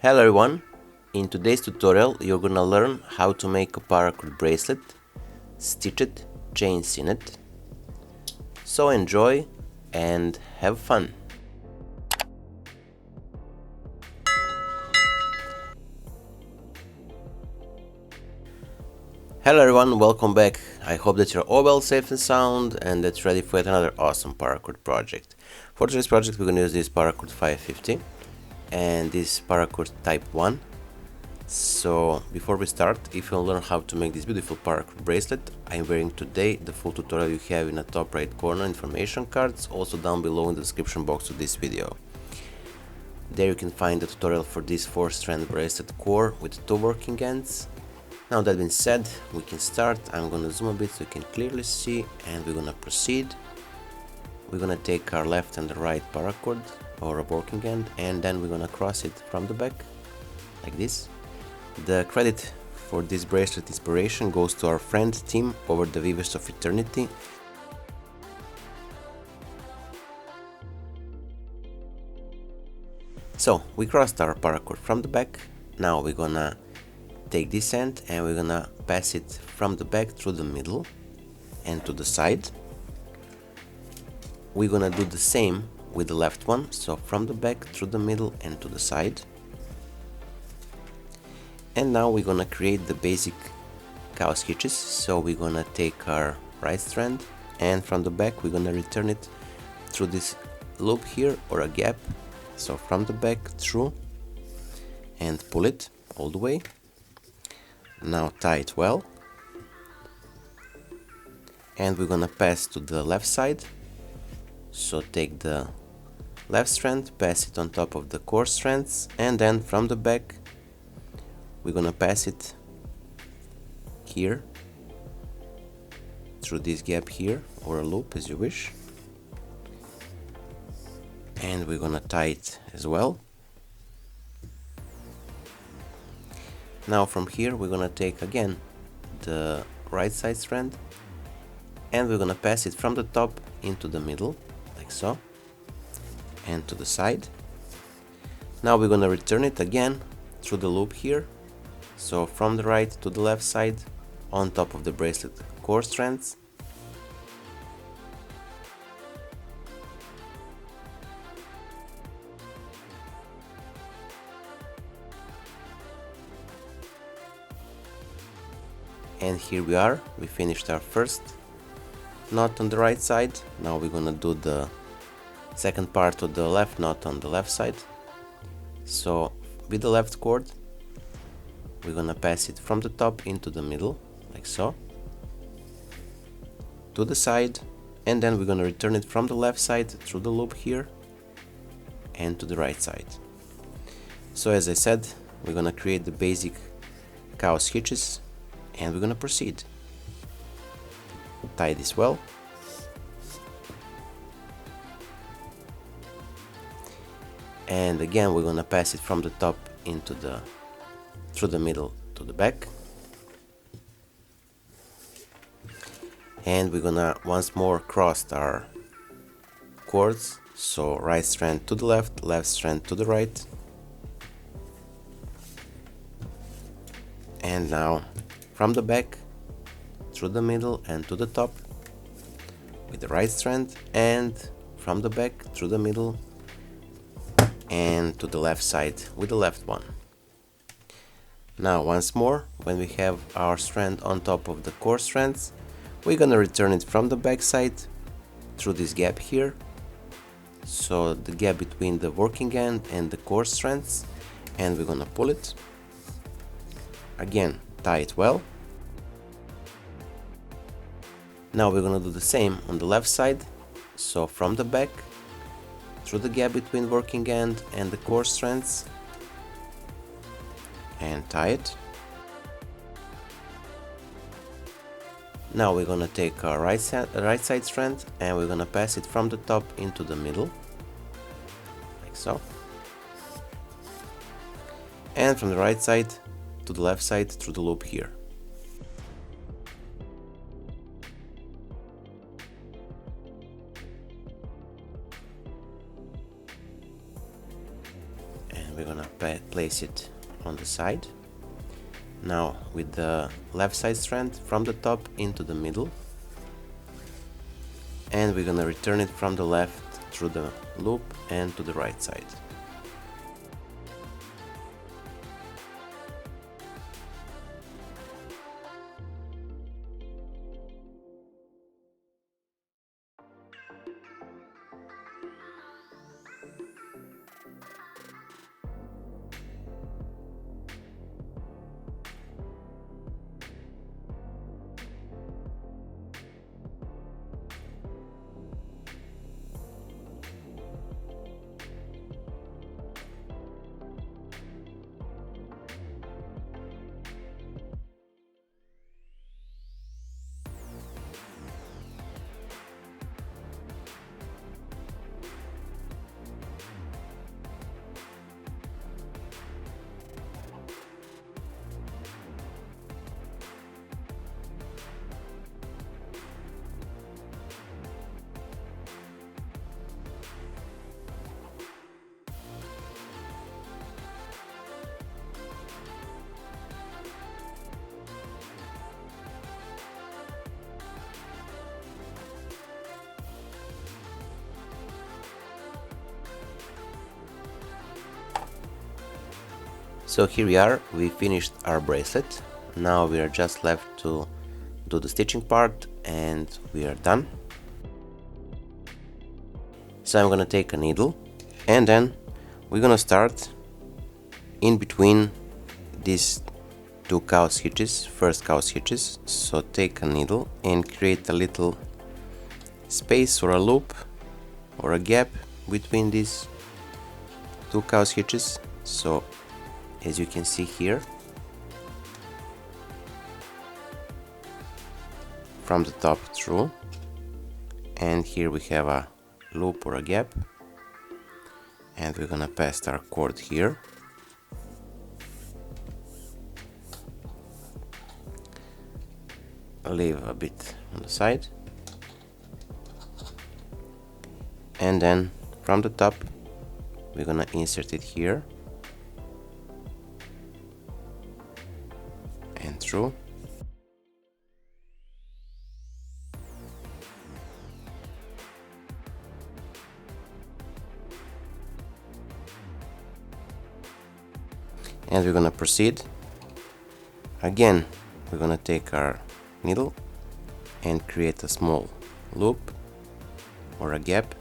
Hello everyone, in today's tutorial you're gonna learn how to make a paracord bracelet, stitch it, chain Sinnet. So enjoy and have fun! Hello everyone, welcome back. I hope that you're all well, safe and sound and that you're ready for yet another awesome paracord project. For today's project we're gonna use this Paracord 550 and this Paracord Type I. So before we start, if you want to learn how to make this beautiful paracord bracelet, I'm wearing today the full tutorial you have in the top right corner information cards, also down below in the description box of this video. There you can find the tutorial for this 4-strand bracelet core with 2 working ends. Now that being said, we can start. I'm gonna zoom a bit so you can clearly see and we're gonna proceed. We're gonna take our left and the right paracord or a working end and then we're gonna cross it from the back like this. The credit for this bracelet inspiration goes to our friend Tim over the Weavers of Eternity. So we crossed our paracord from the back. Now we're gonna take this end and we're gonna pass it from the back through the middle and to the side. We're gonna do the same with the left one, so from the back through the middle and to the side. And now we're gonna create the basic cow hitches. So we're gonna take our right strand and from the back we're gonna return it through this loop here or a gap. So from the back through and pull it all the way. Now tie it well. And we're gonna pass to the left side. So take the left strand, pass it on top of the core strands, and then from the back we're gonna pass it here through this gap here or a loop as you wish, and we're gonna tie it as well. Now from here we're gonna take again the right side strand and we're gonna pass it from the top into the middle like so and to the side. Now we're gonna return it again through the loop here. So from the right to the left side on top of the bracelet core strands. And here we are, we finished our first knot on the right side. Now we're gonna do the second part of the left knot on the left side. So with the left cord we're gonna pass it from the top into the middle, like so, to the side, and then we're gonna return it from the left side through the loop here and to the right side. So as I said, we're gonna create the basic cow hitches and we're gonna proceed. Tie this well. And again we're gonna pass it from the top into the through the middle to the back, and we're gonna once more cross our cords, so right strand to the left, left strand to the right, and now from the back through the middle and to the top with the right strand, and from the back through the middle and to the left side with the left one. Now once more, when we have our strand on top of the core strands, we're gonna return it from the back side through this gap here, so the gap between the working end and the core strands, and we're gonna pull it. Again, tie it well. Now we're gonna do the same on the left side, so from the back through the gap between working end and the core strands and tie it. Now we're gonna take our right side strand and we're gonna pass it from the top into the middle like so, and from the right side to the left side through the loop here. And we're gonna place it on the side. Now with the left side strand from the top into the middle, and we're gonna return it from the left through the loop and to the right side. So here we are, we finished our bracelet. Now we are just left to do the stitching part and we are done. So I'm gonna take a needle and then we're gonna start in between these two cow's hitches, first cow's hitches. So take a needle and create a little space or a loop or a gap between these two cow's hitches. So as you can see here, from the top through, and here we have a loop or a gap, and we're gonna pass our cord here. Leave a bit on the side, and then from the top we're gonna insert it here and through. And we're gonna proceed. Again, we're gonna take our needle and create a small loop or a gap.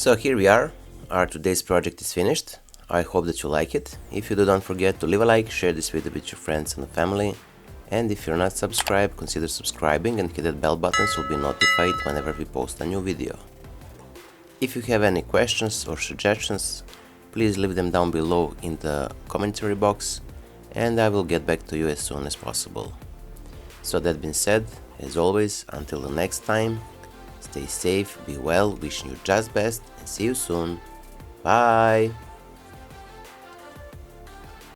So here we are, our today's project is finished. I hope that you like it. If you do, don't forget to leave a like, share this video with your friends and family. And if you're not subscribed, consider subscribing and hit that bell button so you'll be notified whenever we post a new video. If you have any questions or suggestions, please leave them down below in the commentary box and I will get back to you as soon as possible. So that being said, as always, until the next time, stay safe, be well, wishing you just best and see you soon. Bye!